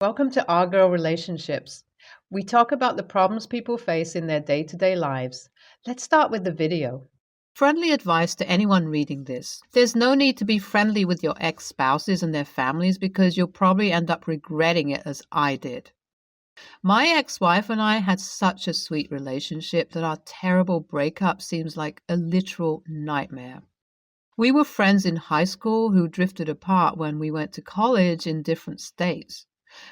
Welcome to Our Girl Relationships. We talk about the problems people face in their day-to-day lives. Let's start with the video. Friendly advice to anyone reading this. There's no need to be friendly with your ex-spouses and their families because you'll probably end up regretting it as I did. My ex-wife and I had such a sweet relationship that our terrible breakup seems like a literal nightmare. We were friends in high school who drifted apart when we went to college in different states.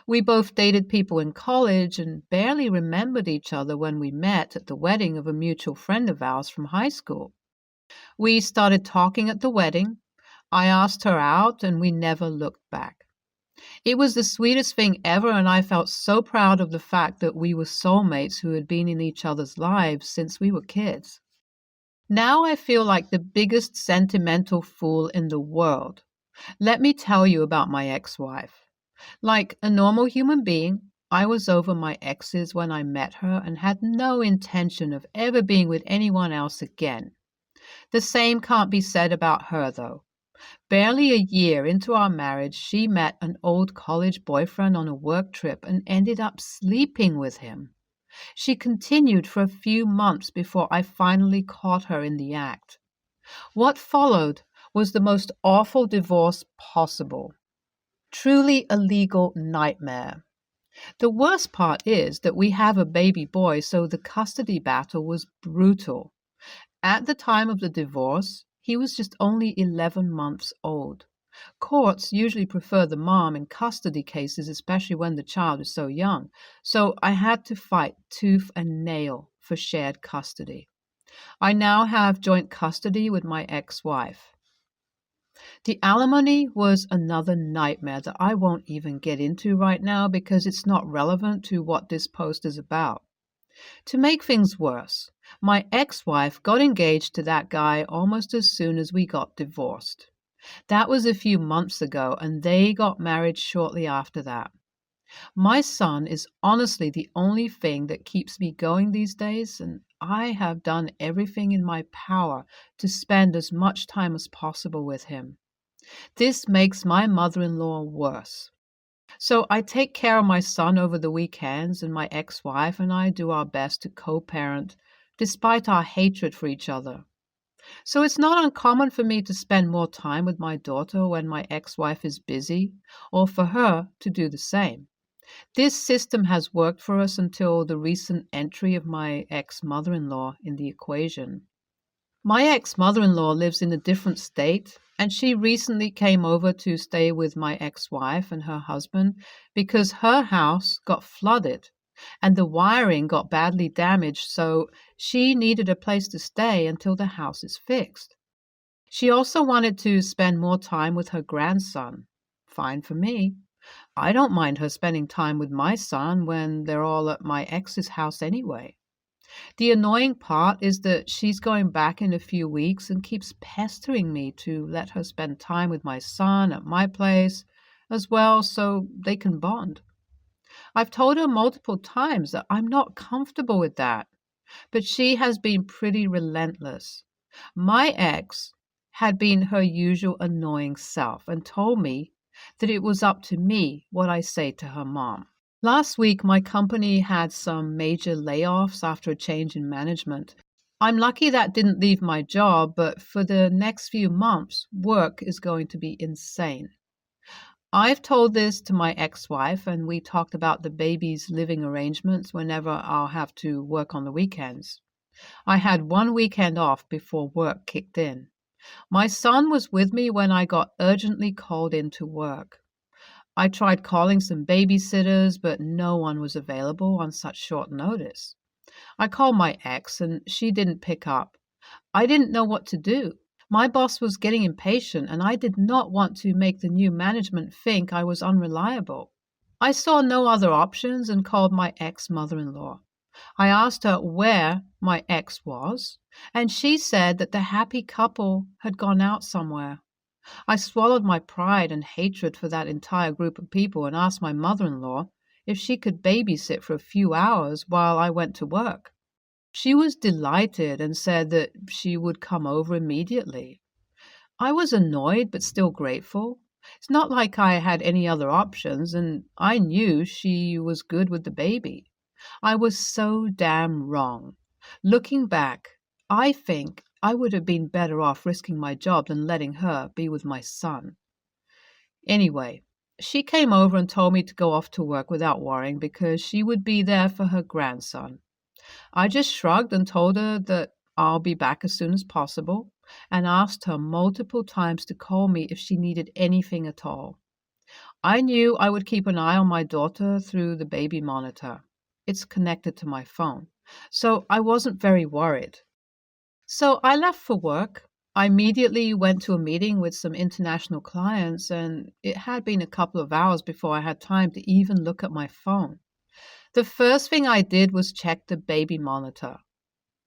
We both dated people in college and barely remembered each other when we met at the wedding of a mutual friend of ours from high school. We started talking at the wedding. I asked her out and we never looked back. It was the sweetest thing ever, and I felt so proud of the fact that we were soulmates who had been in each other's lives since we were kids. Now I feel like the biggest sentimental fool in the world. Let me tell you about my ex-wife. Like a normal human being, I was over my exes when I met her and had no intention of ever being with anyone else again. The same can't be said about her, though. Barely a year into our marriage, she met an old college boyfriend on a work trip and ended up sleeping with him. She continued for a few months before I finally caught her in the act. What followed was the most awful divorce possible. Truly a legal nightmare. The worst part is that we have a baby boy, so the custody battle was brutal. At the time of the divorce, he was just only 11 months old. Courts usually prefer the mom in custody cases, especially when the child is so young, so I had to fight tooth and nail for shared custody. I now have joint custody with my ex-wife. The alimony was another nightmare that I won't even get into right now because it's not relevant to what this post is about. To make things worse, my ex-wife got engaged to that guy almost as soon as we got divorced. That was a few months ago, and they got married shortly after that. My son is honestly the only thing that keeps me going these days, and I have done everything in my power to spend as much time as possible with him. This makes my mother-in-law worse. So I take care of my son over the weekends, and my ex-wife and I do our best to co-parent despite our hatred for each other. So it's not uncommon for me to spend more time with my daughter when my ex-wife is busy, or for her to do the same. This system has worked for us until the recent entry of my ex-mother-in-law in the equation. My ex-mother-in-law lives in a different state, and she recently came over to stay with my ex-wife and her husband because her house got flooded and the wiring got badly damaged, so she needed a place to stay until the house is fixed. She also wanted to spend more time with her grandson. Fine for me. I don't mind her spending time with my son when they're all at my ex's house anyway. The annoying part is that she's going back in a few weeks and keeps pestering me to let her spend time with my son at my place as well so they can bond. I've told her multiple times that I'm not comfortable with that, but she has been pretty relentless. My ex had been her usual annoying self and told me that it was up to me what I say to her mom. Last week, my company had some major layoffs after a change in management. I'm lucky that didn't leave my job, but for the next few months, work is going to be insane. I've told this to my ex-wife, and we talked about the baby's living arrangements whenever I'll have to work on the weekends. I had one weekend off before work kicked in. My son was with me when I got urgently called in to work. I tried calling some babysitters, but no one was available on such short notice. I called my ex, and she didn't pick up. I didn't know what to do. My boss was getting impatient, and I did not want to make the new management think I was unreliable. I saw no other options and called my ex-mother-in-law. I asked her where my ex was, and she said that the happy couple had gone out somewhere. I swallowed my pride and hatred for that entire group of people and asked my mother-in-law if she could babysit for a few hours while I went to work. She was delighted and said that she would come over immediately. I was annoyed but still grateful. It's not like I had any other options, and I knew she was good with the baby. I was so damn wrong. Looking back, I think I would have been better off risking my job than letting her be with my son. Anyway, she came over and told me to go off to work without worrying because she would be there for her grandson. I just shrugged and told her that I'll be back as soon as possible and asked her multiple times to call me if she needed anything at all. I knew I would keep an eye on my daughter through the baby monitor. It's connected to my phone, so I wasn't very worried. So I left for work. I immediately went to a meeting with some international clients, and it had been a couple of hours before I had time to even look at my phone. The first thing I did was check the baby monitor.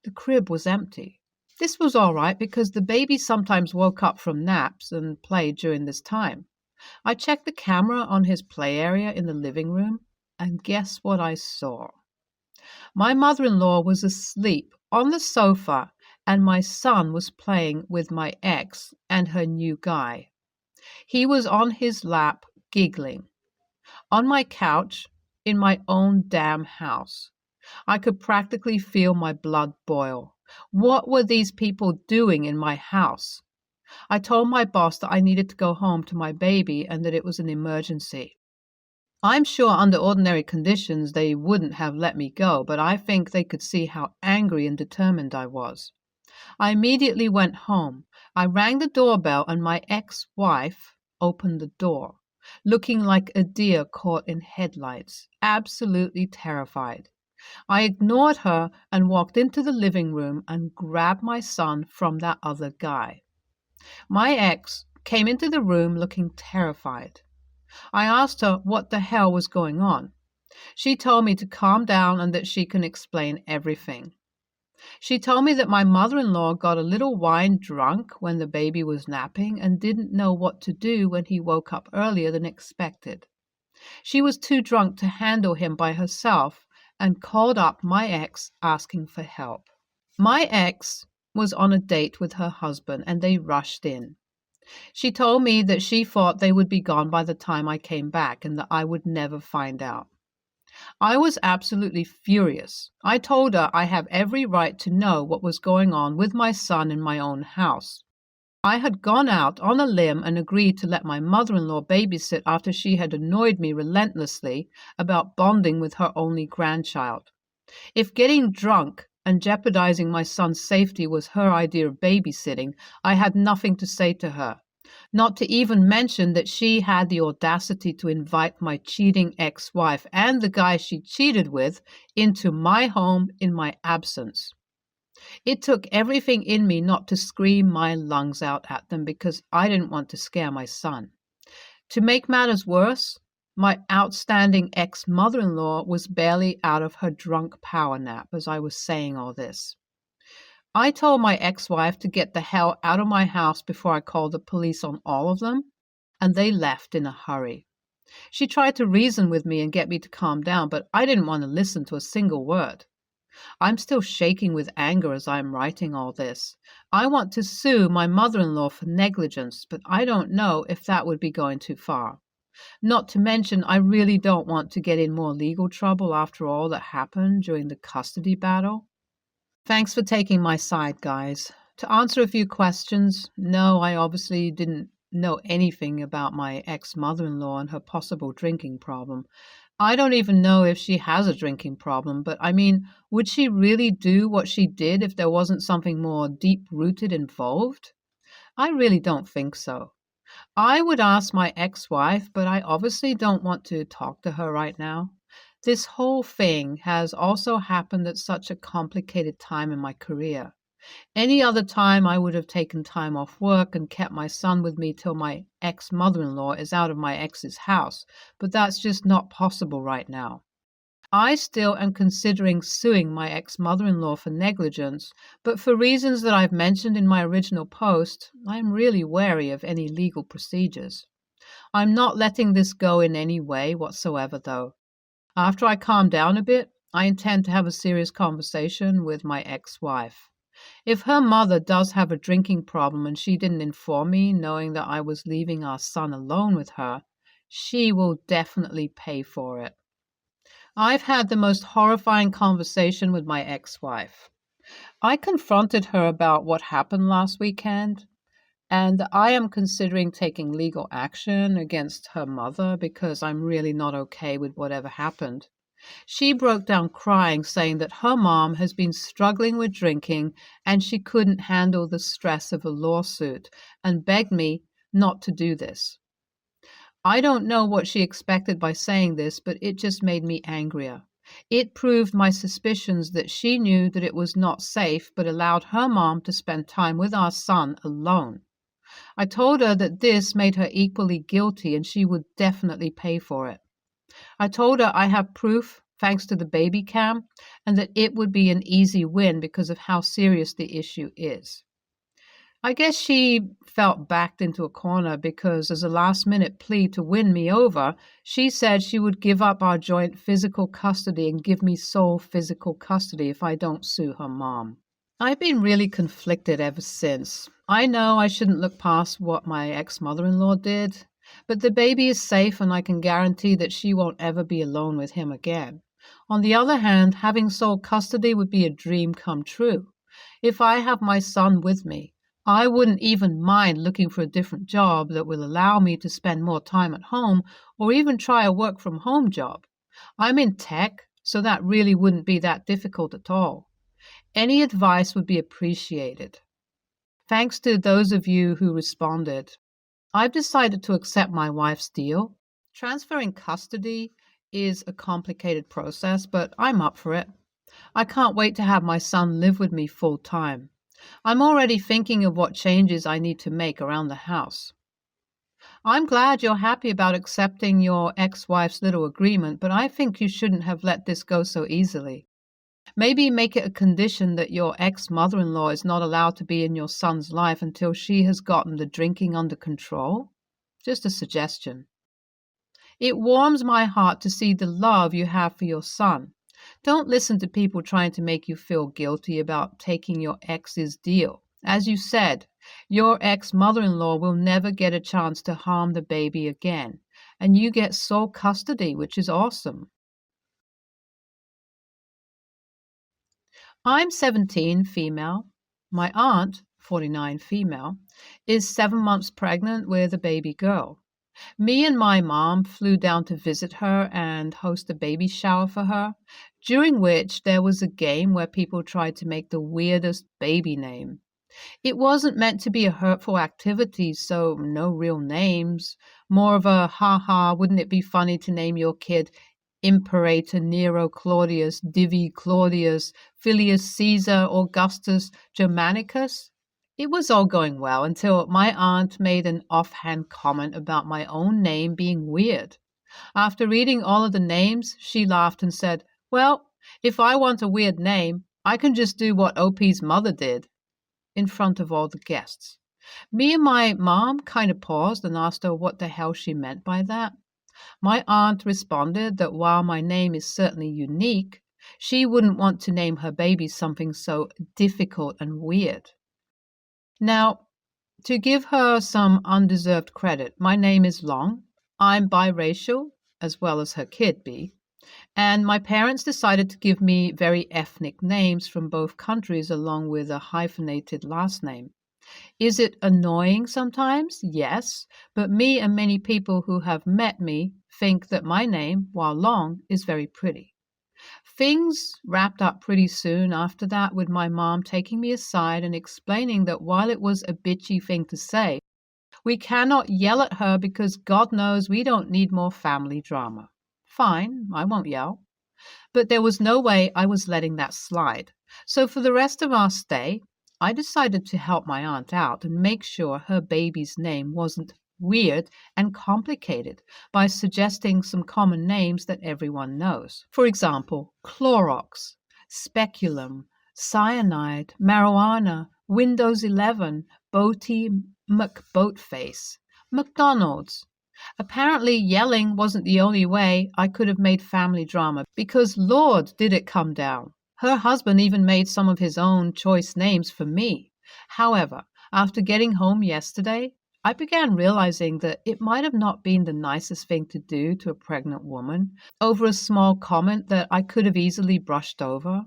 The crib was empty. This was all right because the baby sometimes woke up from naps and played during this time. I checked the camera on his play area in the living room, and guess what I saw? My mother-in-law was asleep on the sofa, and my son was playing with my ex and her new guy. He was on his lap, giggling. On my couch, in my own damn house. I could practically feel my blood boil. What were these people doing in my house? I told my boss that I needed to go home to my baby and that it was an emergency. I'm sure under ordinary conditions they wouldn't have let me go, but I think they could see how angry and determined I was. I immediately went home. I rang the doorbell and my ex-wife opened the door, looking like a deer caught in headlights, absolutely terrified. I ignored her and walked into the living room and grabbed my son from that other guy. My ex came into the room looking terrified. I asked her what the hell was going on. She told me to calm down and that she can explain everything. She told me that my mother-in-law got a little wine drunk when the baby was napping and didn't know what to do when he woke up earlier than expected. She was too drunk to handle him by herself and called up my ex asking for help. My ex was on a date with her husband and they rushed in. She told me that she thought they would be gone by the time I came back and that I would never find out. I was absolutely furious. I told her I have every right to know what was going on with my son in my own house. I had gone out on a limb and agreed to let my mother-in-law babysit after she had annoyed me relentlessly about bonding with her only grandchild. If getting drunk and jeopardizing my son's safety was her idea of babysitting, I had nothing to say to her. Not to even mention that she had the audacity to invite my cheating ex-wife and the guy she cheated with into my home in my absence. It took everything in me not to scream my lungs out at them because I didn't want to scare my son. To make matters worse, my outstanding ex-mother-in-law was barely out of her drunk power nap as I was saying all this. I told my ex-wife to get the hell out of my house before I called the police on all of them, and they left in a hurry. She tried to reason with me and get me to calm down, but I didn't want to listen to a single word. I'm still shaking with anger as I'm writing all this. I want to sue my mother-in-law for negligence, but I don't know if that would be going too far. Not to mention, I really don't want to get in more legal trouble after all that happened during the custody battle. Thanks for taking my side, guys. To answer a few questions, no, I obviously didn't know anything about my ex-mother-in-law and her possible drinking problem. I don't even know if she has a drinking problem, but I mean, would she really do what she did if there wasn't something more deep-rooted involved? I really don't think so. I would ask my ex-wife, but I obviously don't want to talk to her right now. This whole thing has also happened at such a complicated time in my career. Any other time I would have taken time off work and kept my son with me till my ex-mother-in-law is out of my ex's house, but that's just not possible right now. I still am considering suing my ex-mother-in-law for negligence, but for reasons that I've mentioned in my original post, I am really wary of any legal procedures. I'm not letting this go in any way whatsoever, though. After I calm down a bit, I intend to have a serious conversation with my ex-wife. If her mother does have a drinking problem and she didn't inform me, knowing that I was leaving our son alone with her, she will definitely pay for it. I've had the most horrifying conversation with my ex-wife. I confronted her about what happened last weekend, and I am considering taking legal action against her mother because I'm really not okay with whatever happened. She broke down crying, saying that her mom has been struggling with drinking and she couldn't handle the stress of a lawsuit, and begged me not to do this. I don't know what she expected by saying this, but it just made me angrier. It proved my suspicions that she knew that it was not safe, but allowed her mom to spend time with our son alone. I told her that this made her equally guilty and she would definitely pay for it. I told her I have proof, thanks to the baby cam, and that it would be an easy win because of how serious the issue is. I guess she felt backed into a corner because, as a last-minute plea to win me over, she said she would give up our joint physical custody and give me sole physical custody if I don't sue her mom. I've been really conflicted ever since. I know I shouldn't look past what my ex-mother-in-law did, but the baby is safe and I can guarantee that she won't ever be alone with him again. On the other hand, having sole custody would be a dream come true. If I have my son with me, I wouldn't even mind looking for a different job that will allow me to spend more time at home or even try a work-from-home job. I'm in tech, so that really wouldn't be that difficult at all. Any advice would be appreciated. Thanks to those of you who responded. I've decided to accept my wife's deal. Transferring custody is a complicated process, but I'm up for it. I can't wait to have my son live with me full time. I'm already thinking of what changes I need to make around the house. I'm glad you're happy about accepting your ex-wife's little agreement, but I think you shouldn't have let this go so easily. Maybe make it a condition that your ex-mother-in-law is not allowed to be in your son's life until she has gotten the drinking under control. Just a suggestion. It warms my heart to see the love you have for your son. Don't listen to people trying to make you feel guilty about taking your ex's deal. As you said, your ex-mother-in-law will never get a chance to harm the baby again, and you get sole custody, which is awesome. I'm 17, female. My aunt, 49, female, is 7 months pregnant with a baby girl. Me and my mom flew down to visit her and host a baby shower for her, during which there was a game where people tried to make the weirdest baby name. It wasn't meant to be a hurtful activity, so no real names. More of a ha-ha, wouldn't it be funny to name your kid Imperator Nero Claudius, Divi Claudius, Filius Caesar Augustus Germanicus? It was all going well until my aunt made an offhand comment about my own name being weird. After reading all of the names, she laughed and said, "Well, if I want a weird name, I can just do what OP's mother did," in front of all the guests. Me and my mom kind of paused and asked her what the hell she meant by that. My aunt responded that while my name is certainly unique, she wouldn't want to name her baby something so difficult and weird. Now, to give her some undeserved credit, my name is long. I'm biracial, as well as her kid be, and my parents decided to give me very ethnic names from both countries along with a hyphenated last name. Is it annoying sometimes? Yes, but me and many people who have met me think that my name, while long, is very pretty. Things wrapped up pretty soon after that, with my mom taking me aside and explaining that while it was a bitchy thing to say, we cannot yell at her because God knows we don't need more family drama. Fine, I won't yell. But there was no way I was letting that slide. So for the rest of our stay, I decided to help my aunt out and make sure her baby's name wasn't weird and complicated by suggesting some common names that everyone knows. For example, Clorox, Speculum, Cyanide, Marijuana, Windows 11, Boaty McBoatface, McDonald's. Apparently yelling wasn't the only way I could have made family drama, because Lord, did it come down. Her husband even made some of his own choice names for me. However, after getting home yesterday, I began realizing that it might have not been the nicest thing to do to a pregnant woman over a small comment that I could have easily brushed over.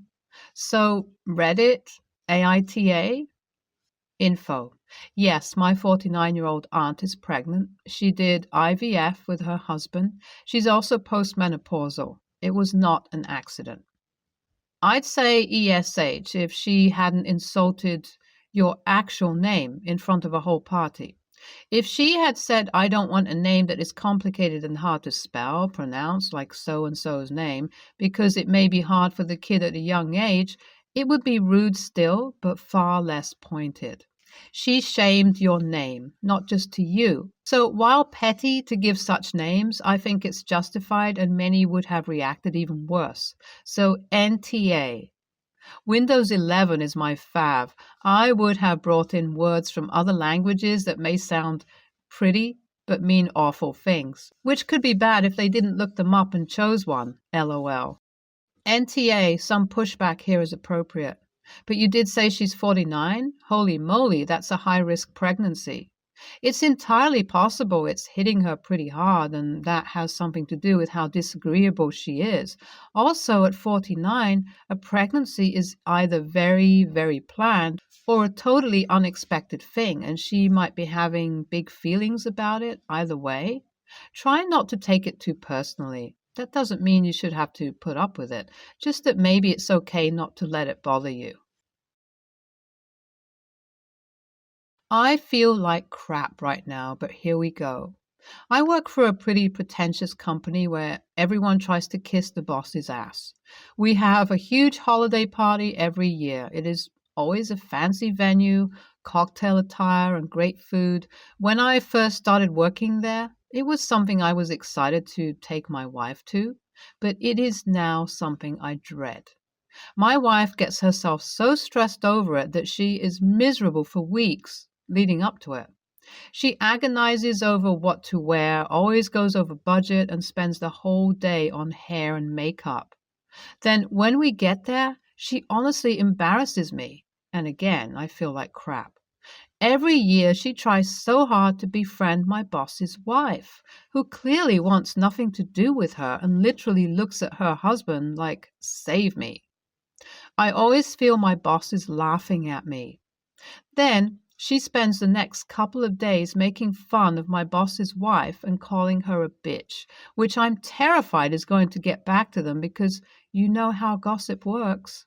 So, Reddit, AITA, info. Yes, my 49-year-old aunt is pregnant. She did IVF with her husband. She's also postmenopausal. It was not an accident. I'd say ESH if she hadn't insulted your actual name in front of a whole party. If she had said, I don't want a name that is complicated and hard to spell, pronounce, like so and so's name, because it may be hard for the kid at a young age, it would be rude still, but far less pointed. She shamed your name, not just to you. So while petty to give such names, I think it's justified and many would have reacted even worse. So NTA. Windows 11 is my fav. I would have brought in words from other languages that may sound pretty but mean awful things, which could be bad if they didn't look them up and chose one, LOL. NTA, some pushback here is appropriate. But you did say she's 49? Holy moly, that's a high-risk pregnancy. It's entirely possible it's hitting her pretty hard, and that has something to do with how disagreeable she is. Also, at 49, a pregnancy is either very, very planned or a totally unexpected thing, and she might be having big feelings about it either way. Try not to take it too personally. That doesn't mean you should have to put up with it, just that maybe it's okay not to let it bother you. I feel like crap right now, but here we go. I work for a pretty pretentious company where everyone tries to kiss the boss's ass. We have a huge holiday party every year. It is always a fancy venue, cocktail attire, and great food. When I first started working there, it was something I was excited to take my wife to, but it is now something I dread. My wife gets herself so stressed over it that she is miserable for weeks leading up to it. She agonizes over what to wear, always goes over budget, and spends the whole day on hair and makeup. Then when we get there, she honestly embarrasses me. And again, I feel like crap. Every year she tries so hard to befriend my boss's wife, who clearly wants nothing to do with her and literally looks at her husband like, save me. I always feel my boss is laughing at me. Then she spends the next couple of days making fun of my boss's wife and calling her a bitch, which I'm terrified is going to get back to them because you know how gossip works.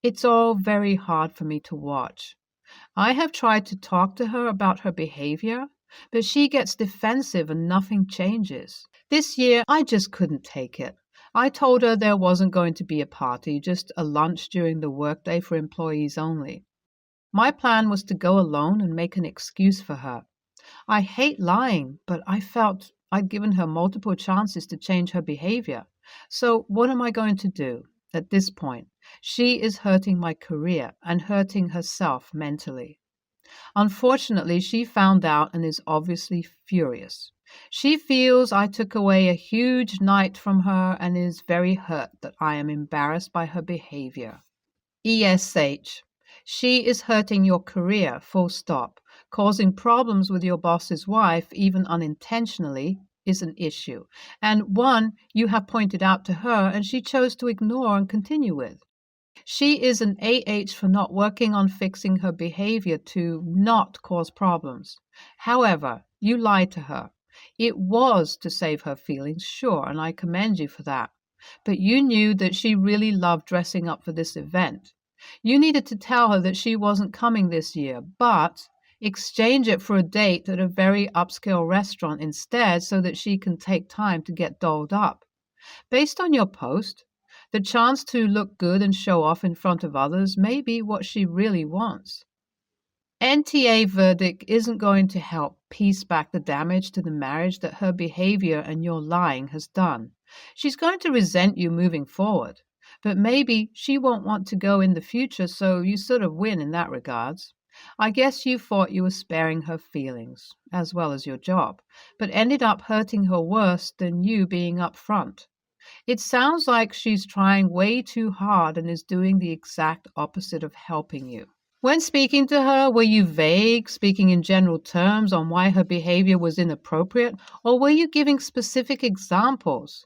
It's all very hard for me to watch. I have tried to talk to her about her behavior, but she gets defensive and nothing changes. This year, I just couldn't take it. I told her there wasn't going to be a party, just a lunch during the workday for employees only. My plan was to go alone and make an excuse for her. I hate lying, but I felt I'd given her multiple chances to change her behavior. So what am I going to do? At this point, she is hurting my career and hurting herself mentally. Unfortunately, she found out and is obviously furious. She feels I took away a huge night from her and is very hurt that I am embarrassed by her behavior. ESH. She is hurting your career, full stop. Causing problems with your boss's wife, even unintentionally, is an issue, and one you have pointed out to her and she chose to ignore and continue with. She is an AH for not working on fixing her behavior to not cause problems. However, you lied to her. It was to save her feelings, sure, and I commend you for that. But you knew that she really loved dressing up for this event. You needed to tell her that she wasn't coming this year, but exchange it for a date at a very upscale restaurant instead so that she can take time to get dolled up. Based on your post, the chance to look good and show off in front of others may be what she really wants. NTA verdict isn't going to help piece back the damage to the marriage that her behavior and your lying has done. She's going to resent you moving forward, but maybe she won't want to go in the future, so you sort of win in that regards. I guess you thought you were sparing her feelings, as well as your job, but ended up hurting her worse than you being up front. It sounds like she's trying way too hard and is doing the exact opposite of helping you. When speaking to her, were you vague, speaking in general terms on why her behavior was inappropriate, or were you giving specific examples?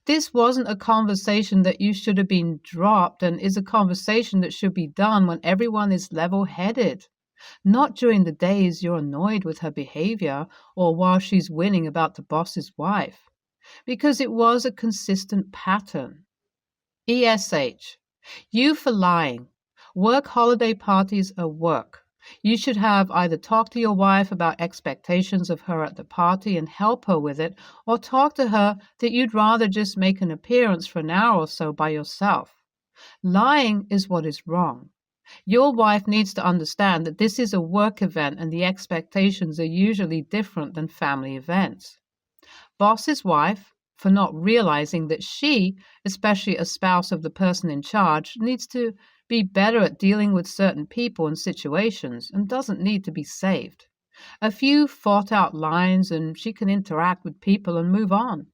This wasn't a conversation that you should have been dropped and is a conversation that should be done when everyone is level-headed, not during the days you're annoyed with her behavior or while she's winning about the boss's wife, because it was a consistent pattern. ESH. U for lying. Work holiday parties are work. You should have either talked to your wife about expectations of her at the party and help her with it, or talk to her that you'd rather just make an appearance for an hour or so by yourself. Lying is what is wrong. Your wife needs to understand that this is a work event and the expectations are usually different than family events. Boss's wife, for not realizing that she, especially a spouse of the person in charge, needs to be better at dealing with certain people and situations and doesn't need to be saved. A few thought out lines and she can interact with people and move on.